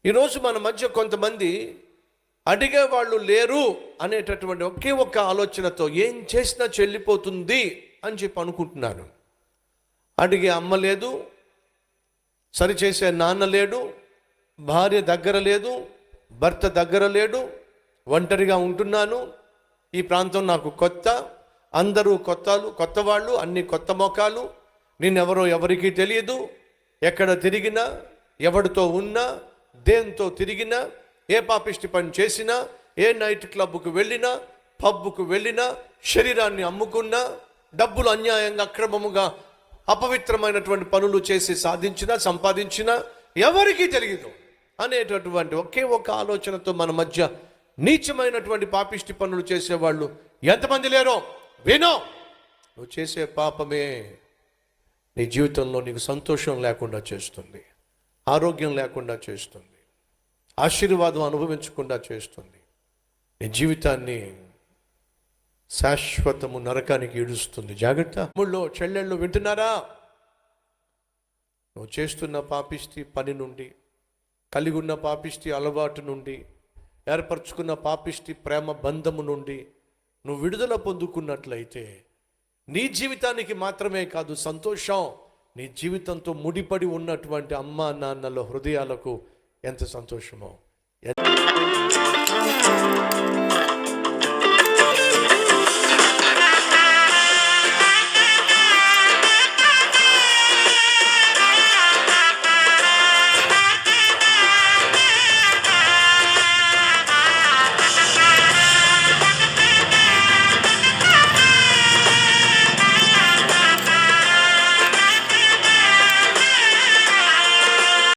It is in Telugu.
ఈరోజు మన మధ్య కొంతమంది అడిగే వాళ్ళు లేరు అనేటటువంటి ఒకే ఒక్క ఆలోచనతో ఏం చేసినా చెల్లిపోతుంది అని చెప్పి అనుకుంటున్నాను. అడిగే అమ్మ లేదు, సరిచేసే నాన్న లేడు, భార్య దగ్గర లేదు, భర్త దగ్గర లేడు, ఒంటరిగా ఉంటున్నాను, ఈ ప్రాంతం నాకు కొత్త, అందరూ కొత్త వాళ్ళు, అన్ని కొత్త మొఖాలు, నేనెవరో ఎవరికీ తెలియదు, ఎక్కడ తిరిగినా, ఎవరితో ఉన్నా, దేంతో తిరిగినా, ఏ పాపిష్టి పని చేసినా, ఏ నైట్ క్లబ్కు వెళ్ళినా, పబ్కు వెళ్ళినా, శరీరాన్ని అమ్ముకున్నా, డబ్బులు అన్యాయంగా అక్రమముగా అపవిత్రమైనటువంటి పనులు చేసి సంపాదించినా ఎవరికీ తెలియదు అనేటటువంటి ఒకే ఒక ఆలోచనతో మన మధ్య నీచమైనటువంటి పాపిష్టి పనులు చేసేవాళ్ళు ఎంతమంది లేరో వినో. నువ్వు చేసే పాపమే నీ జీవితంలో నీకు సంతోషం లేకుండా చేస్తుంది, ఆరోగ్యం లేకుండా చేస్తుంది, ఆశీర్వాదం అనుభవించకుండా చేస్తుంది, నీ జీవితాన్ని శాశ్వతము నరకానికి ఈడుస్తుంది. జాగ్రత్త. తమ్ముళ్ళు చెల్లెళ్ళు వింటున్నారా? నువ్వు చేస్తున్న పాపిష్టి పని నుండి, కలిగి ఉన్న పాపిష్టి అలవాటు నుండి, ఏర్పరచుకున్న పాపిష్టి ప్రేమ బంధము నుండి నువ్వు విడుదల పొందుకున్నట్లయితే నీ జీవితానికి మాత్రమే కాదు సంతోషం, నీ జీవితంతో ముడిపడి ఉన్నటువంటి అమ్మా నాన్నల హృదయాలకు ఎంత సంతోషమో.